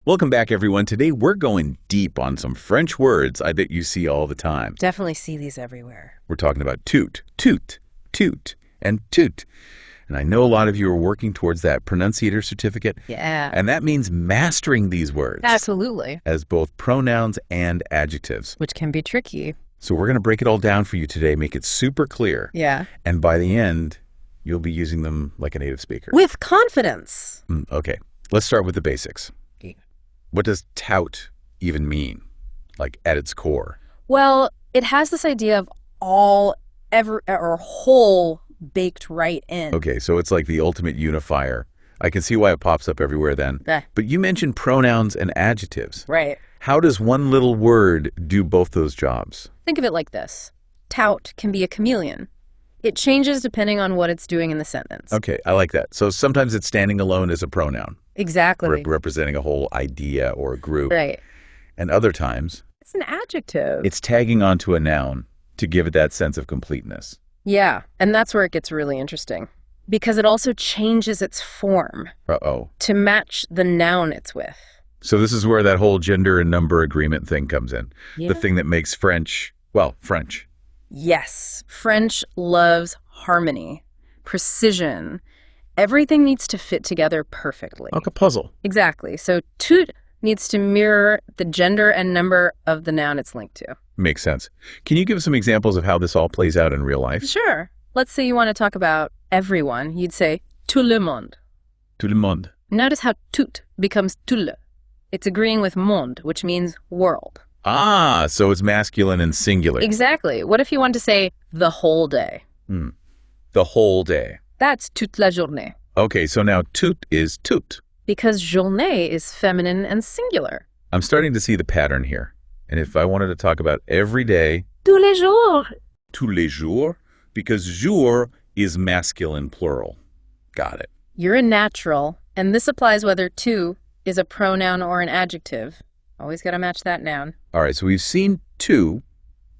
Welcome back, everyone. Today, we're going deep on some French words I bet you see all the time. Definitely see these everywhere. We're talking about tout, toute, and toute. And I know a lot of you are working towards that pronunciator certificate. Yeah. And that means mastering these words. Absolutely. As both pronouns and adjectives. Which can be tricky. So we're going to break it all down for you today, make it super clear. Yeah. And by the end, you'll be using them like a native speaker. With confidence. Okay. Let's start with the basics. Okay. What does tout even mean, like at its core? Well, it has this idea of whole baked right in. Okay, so it's like the ultimate unifier. I can see why it pops up everywhere then. But you mentioned pronouns and adjectives. Right. How does one little word do both those jobs? Think of it like this. Tout can be a chameleon. It changes depending on what it's doing in the sentence. Okay, I like that. So sometimes it's standing alone as a pronoun. Exactly. Representing a whole idea or a group. Right. And other times, it's an adjective. It's tagging onto a noun to give it that sense of completeness. Yeah, and that's where it gets really interesting. Because it also changes its form. Uh-oh. To match the noun it's with. So this is where that whole gender and number agreement thing comes in. Yeah. The thing that makes French, well, French. Yes. French loves harmony, precision. Everything needs to fit together perfectly. Like a puzzle. Exactly. So tout needs to mirror the gender and number of the noun it's linked to. Makes sense. Can you give some examples of how this all plays out in real life? Sure. Let's say you want to talk about everyone. You'd say tout le monde. Tout le monde. Notice how tout becomes tout le. It's agreeing with monde, which means world. Ah, so it's masculine and singular. Exactly. What if you want to say the whole day? The whole day. That's toute la journée. Okay, so now tout is toute. Because journée is feminine and singular. I'm starting to see the pattern here. And if I wanted to talk about every day... Tous les jours. Tous les jours, because jour is masculine plural. Got it. You're a natural, and this applies whether tout is a pronoun or an adjective. Always got to match that noun. All right, so we've seen tout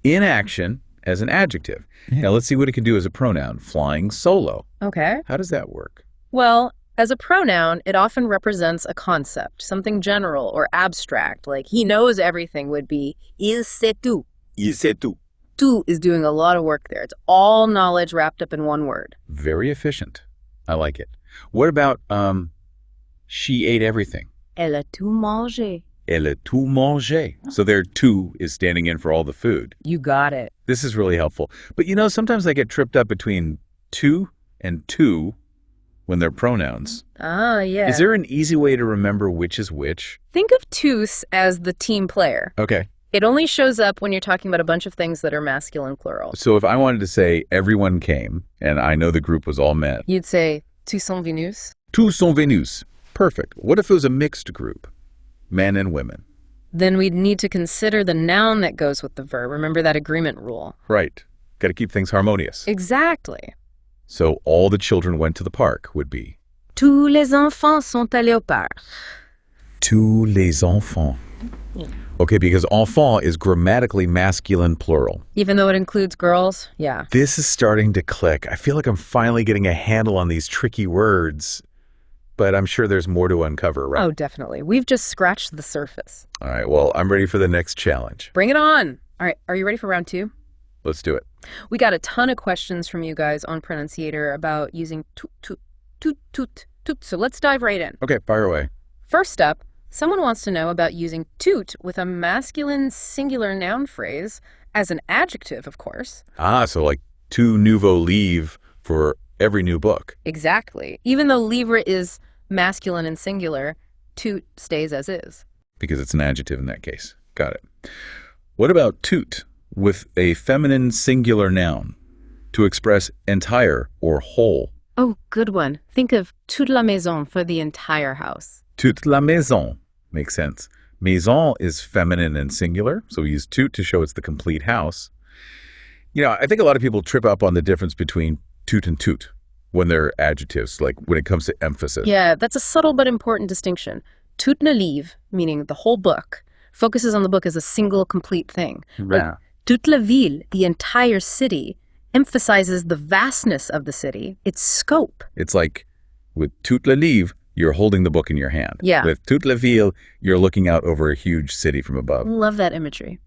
in action as an adjective. Now let's see what it can do as a pronoun. Flying solo. Okay. How does that work? Well, as a pronoun, it often represents a concept, something general or abstract, like he knows everything would be il sait tout. Il sait tout. Tout is doing a lot of work there. It's all knowledge wrapped up in one word. Very efficient. I like it. What about, she ate everything? Elle a tout mangé. Elle a tout mangé. So there tout is standing in for all the food. You got it. This is really helpful. But you know, sometimes I get tripped up between tu and two when they're pronouns. Ah, yeah. Is there an easy way to remember which is which? Think of tous as the team player. Okay. It only shows up when you're talking about a bunch of things that are masculine plural. So if I wanted to say everyone came, and I know the group was all met. You'd say tous sont venus. Tous sont venus. Perfect. What if it was a mixed group? Men and women. Then we'd need to consider the noun that goes with the verb. Remember that agreement rule. Right. Got to keep things harmonious. Exactly. So all the children went to the park would be Tous les enfants sont allés au parc. Tous les enfants. Okay, because enfant is grammatically masculine plural. Even though it includes girls? Yeah. This is starting to click. I feel like I'm finally getting a handle on these tricky words, but I'm sure there's more to uncover, right? Oh, definitely. We've just scratched the surface. All right, well, I'm ready for the next challenge. Bring it on. All right, are you ready for round 2? Let's do it. We got a ton of questions from you guys on Pronunciator about using tout. So let's dive right in. Okay, fire away. First up, someone wants to know about using tout with a masculine singular noun phrase as an adjective, of course. Ah, so like tout nouveau livre for every new book. Exactly. Even though livre is masculine and singular, tout stays as is. Because it's an adjective in that case. Got it. What about toute with a feminine singular noun to express entire or whole? Oh, good one. Think of toute la maison for the entire house. Toute la maison. Makes sense. Maison is feminine and singular, so we use toute to show it's the complete house. You know, I think a lot of people trip up on the difference between tout and toute when they're adjectives, like when it comes to emphasis. Yeah, that's a subtle but important distinction. Toute le livre, meaning the whole book, focuses on the book as a single complete thing. Yeah. Toute la ville, the entire city, emphasizes the vastness of the city, its scope. It's like with tout le livre, You're holding the book in your hand. Yeah. With toute la ville, you're looking out over a huge city from above. Love that imagery.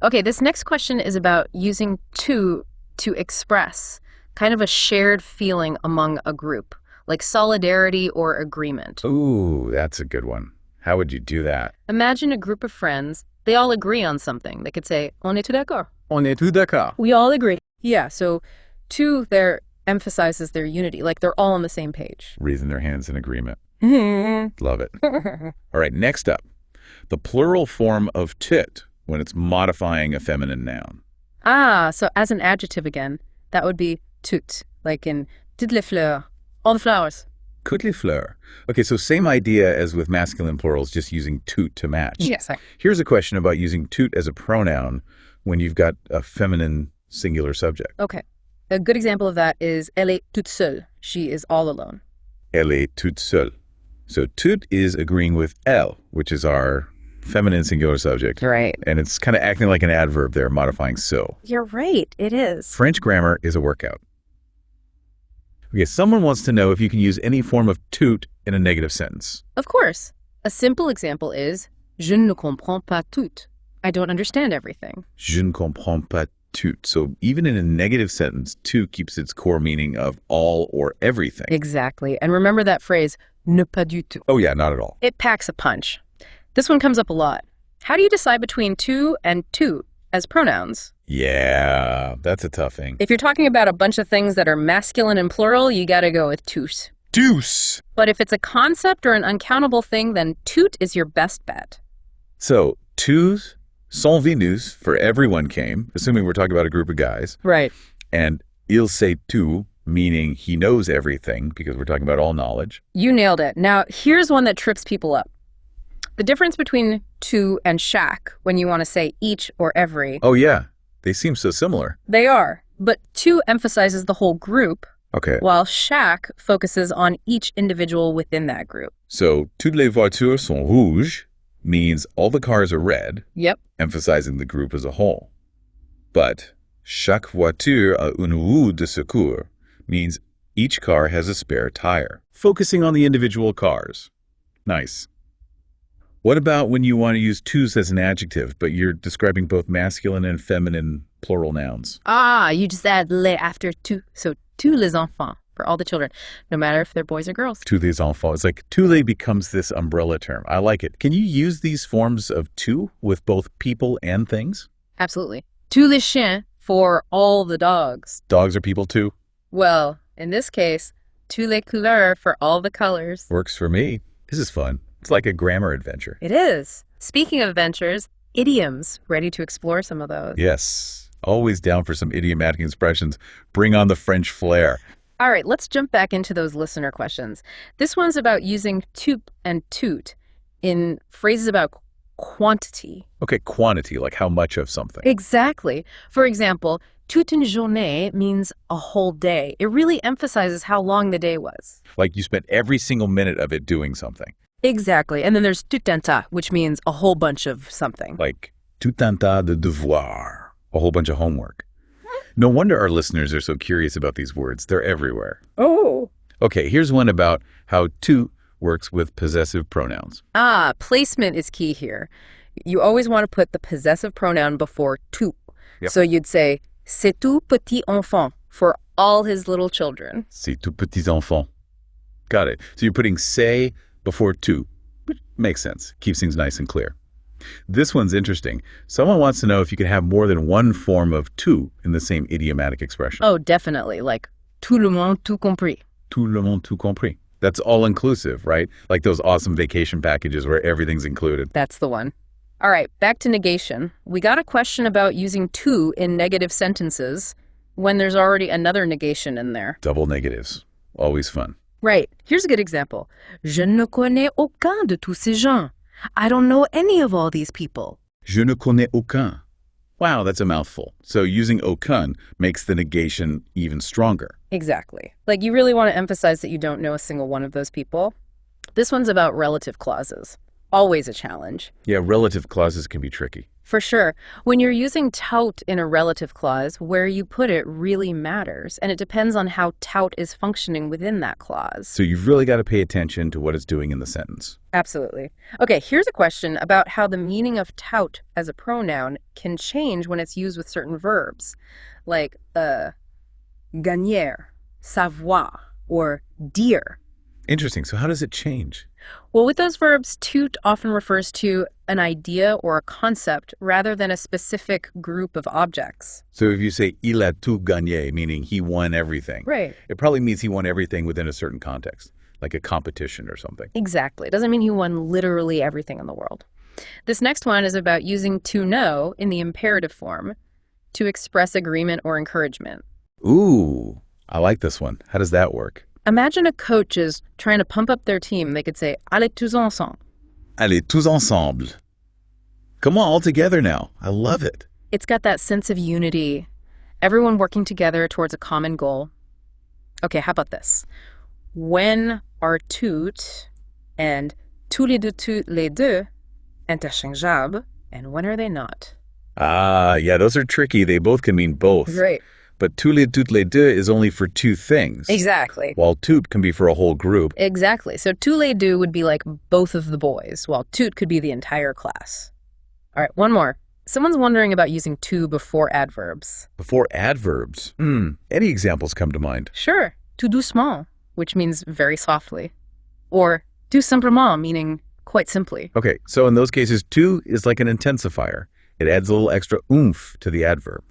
Okay, this next question is about using tout to express kind of a shared feeling among a group, like solidarity or agreement. Ooh, that's a good one. How would you do that? Imagine a group of friends. They all agree on something. They could say, on est tout d'accord. On est tout d'accord. We all agree. Yeah, so tout there emphasizes their unity, like they're all on the same page. Raising their hands in agreement. Love it. All right, next up. The plural form of toute when it's modifying a feminine noun. So as an adjective again, that would be toute, like in toutes les fleurs, all the flowers. Toutes les fleurs. Okay, so same idea as with masculine plurals, just using toute to match. Yes. Here's a question about using toute as a pronoun when you've got a feminine singular subject. Okay. A good example of that is elle est toute seule. She is all alone. Elle est toute seule. So toute is agreeing with elle, which is our feminine singular subject. Right. And it's kind of acting like an adverb there, modifying so. You're right. It is. French grammar is a workout. Okay, someone wants to know if you can use any form of toute in a negative sentence. Of course. A simple example is je ne comprends pas tout. I don't understand everything. Je ne comprends pas tout. So even in a negative sentence, tout keeps its core meaning of all or everything. Exactly. And remember that phrase, ne pas du tout. Oh yeah, not at all. It packs a punch. This one comes up a lot. How do you decide between tout and toute as pronouns? Yeah, that's a tough thing. If you're talking about a bunch of things that are masculine and plural, you gotta go with tous. Tous. But if it's a concept or an uncountable thing, then toute is your best bet. So, tous sont venus, for everyone came, assuming we're talking about a group of guys. Right. And il sait tout, meaning he knows everything, because we're talking about all knowledge. You nailed it. Now, here's one that trips people up. The difference between tout and chaque, when you want to say each or every. Oh, yeah. They seem so similar. They are. But tout emphasizes the whole group, Okay. while chaque focuses on each individual within that group. So, toutes les voitures sont rouges means all the cars are red, Yep. emphasizing the group as a whole. But chaque voiture a une roue de secours means each car has a spare tire, focusing on the individual cars. Nice. What about when you want to use tous as an adjective, but you're describing both masculine and feminine plural nouns? You just add les after tout. So tous les enfants, for all the children, no matter if they're boys or girls. Tous les enfants. It's like tous les becomes this umbrella term. I like it. Can you use these forms of tous with both people and things? Absolutely. Tous les chiens for all the dogs. Dogs are people too? Well, in this case, tous les couleurs for all the colors. Works for me. This is fun. It's like a grammar adventure. It is. Speaking of adventures, idioms. Ready to explore some of those? Yes. Always down for some idiomatic expressions. Bring on the French flair. All right, let's jump back into those listener questions. This one's about using tout and toute in phrases about quantity. Okay, quantity, like how much of something. Exactly. For example, toute une journée means a whole day. It really emphasizes how long the day was. Like you spent every single minute of it doing something. Exactly. And then there's tout un tas, which means a whole bunch of something. Like tout un tas de devoirs, a whole bunch of homework. No wonder our listeners are so curious about these words. They're everywhere. Oh. Okay, here's one about how tout works with possessive pronouns. Placement is key here. You always want to put the possessive pronoun before tout. Yep. So you'd say, c'est tout petit enfant, for all his little children. C'est tout petits enfants. Got it. So you're putting c'est before tout, which makes sense. Keeps things nice and clear. This one's interesting. Someone wants to know if you could have more than one form of tout in the same idiomatic expression. Oh, definitely. Like, tout le monde, tout compris. Tout le monde, tout compris. That's all-inclusive, right? Like those awesome vacation packages where everything's included. That's the one. All right, back to negation. We got a question about using tout in negative sentences when there's already another negation in there. Double negatives. Always fun. Right. Here's a good example. Je ne connais aucun de tous ces gens. I don't know any of all these people. Je ne connais aucun. Wow, that's a mouthful. So using aucun makes the negation even stronger. Exactly. Like you really want to emphasize that you don't know a single one of those people. This one's about relative clauses. Always a challenge. Yeah, relative clauses can be tricky. For sure. When you're using tout in a relative clause, where you put it really matters, and it depends on how tout is functioning within that clause. So you've really got to pay attention to what it's doing in the sentence. Absolutely. Okay, here's a question about how the meaning of tout as a pronoun can change when it's used with certain verbs, like gagner, savoir, or dire. Interesting. So how does it change? Well, with those verbs, tout often refers to an idea or a concept rather than a specific group of objects. So if you say il a tout gagné, meaning he won everything, Right. it probably means he won everything within a certain context, like a competition or something. Exactly. It doesn't mean he won literally everything in the world. This next one is about using to know in the imperative form to express agreement or encouragement. Ooh, I like this one. How does that work? Imagine a coach is trying to pump up their team. They could say, allez tous ensemble. Allez, tous ensemble. Come on, all together now. I love it. It's got that sense of unity, everyone working together towards a common goal. Okay, how about this? When are toutes and tous les deux, toutes les deux interchangeables, and when are they not? Ah, yeah, those are tricky. They both can mean both. Right. But tous les deux is only for two things. Exactly. While tout can be for a whole group. Exactly. So tous les deux would be like both of the boys, while tout could be the entire class. All right, one more. Someone's wondering about using to before adverbs. Before adverbs. Any examples come to mind? Sure. Tout doucement, which means very softly. Or tout simplement, meaning quite simply. Okay, so in those cases, tout is like an intensifier. It adds a little extra oomph to the adverb.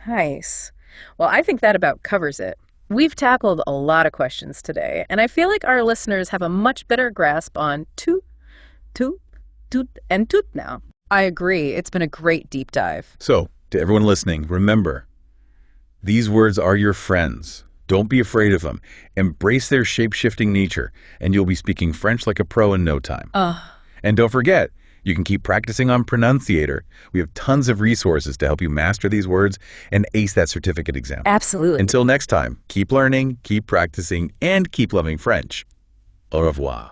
Nice. Well, I think that about covers it. We've tackled a lot of questions today, and I feel like our listeners have a much better grasp on tout, and toute now. I agree. It's been a great deep dive. So, to everyone listening, remember, these words are your friends. Don't be afraid of them. Embrace their shape-shifting nature, and you'll be speaking French like a pro in no time. And don't forget, you can keep practicing on Pronunciator. We have tons of resources to help you master these words and ace that certificate exam. Absolutely. Until next time, keep learning, keep practicing, and keep loving French. Au revoir.